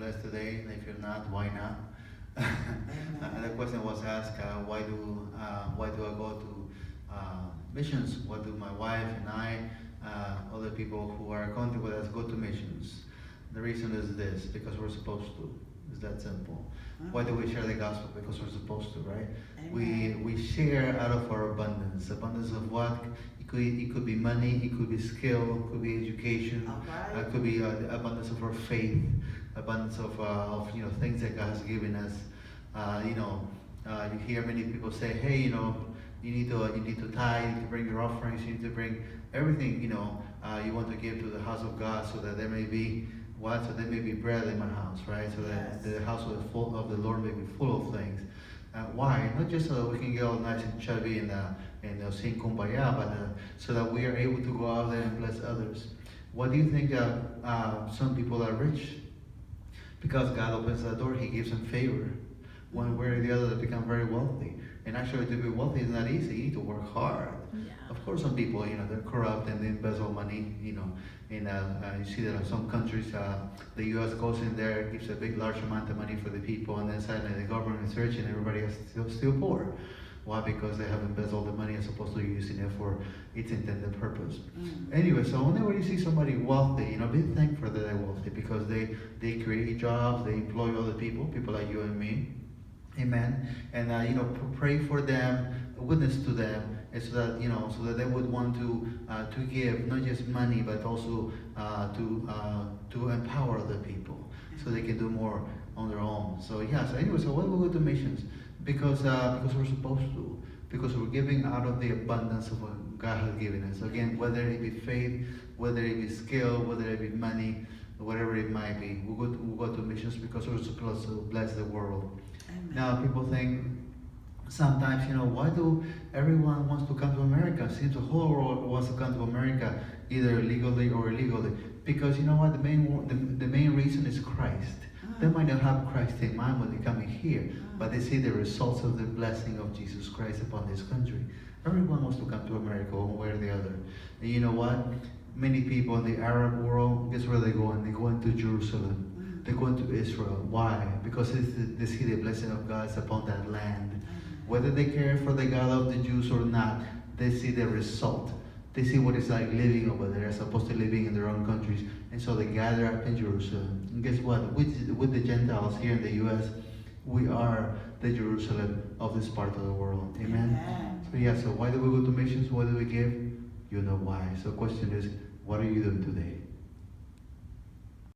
blessed today. And if you're not, why not? And the question was asked, why do I go to missions? What do my wife and I, other people who are acquainted with us, go to missions? The reason is this: because we're supposed to. It's that simple. Why do we share the gospel? Because we're supposed to, right? We share out of our abundance. Abundance of what? It could be money, it could be skill, it could be education, it could be the abundance of our faith, abundance of things that God has given us. You hear many people say, hey, you need to tithe, you need to bring your offerings, you need to bring everything, you want to give to the house of God, so that there may be what? So there may be bread in my house, right? So that the house of the Lord may be full of things. Why? Not just so that we can get all nice and chubby and sing kumbaya, but so that we are able to go out there and bless others. What do you think some people are rich? Because God opens the door, He gives them favor. One way or the other, they become very wealthy. And actually, to be wealthy is not easy. You need to work hard. Yeah. Of course, some people, they're corrupt and they embezzle money, And you see that in some countries, the U.S. goes in there, gives a big, large amount of money for the people, and then suddenly the government is rich and everybody is still poor. Why? Because they have embezzled the money as opposed to using it for its intended purpose. Anyway, so whenever you see somebody wealthy, be thankful that they're wealthy, because they create jobs, they employ other people like you and me. Amen. And pray for them, witness to them, and so that they would want to give not just money, but also to empower other people, so they can do more on their own. So anyway, so why do we go to missions? Because we're supposed to. Because we're giving out of the abundance of what God has given us. Again, whether it be faith, whether it be skill, whether it be money, whatever it might be, we go to missions because we're supposed to bless the world. Amen. Now, people think sometimes, why do everyone wants to come to America? It seems the whole world wants to come to America, either legally or illegally. Because you know what? The main reason is Christ. They might not have Christ in mind when they come in here, but they see the results of the blessing of Jesus Christ upon this country. Everyone wants to come to America one way or the other. And you know what? Many people in the Arab world, guess where they go? They go into Jerusalem. They go into Israel. Why? Because they see the blessing of God is upon that land. Whether they care for the God of the Jews or not, they see the result. They see what it's like living over there as opposed to living in their own countries. And so they gather up in Jerusalem. And guess what? With the Gentiles here in the U.S., we are the Jerusalem of this part of the world. Amen? So why do we go to missions? What do we give? You know why. So the question is, what are you doing today?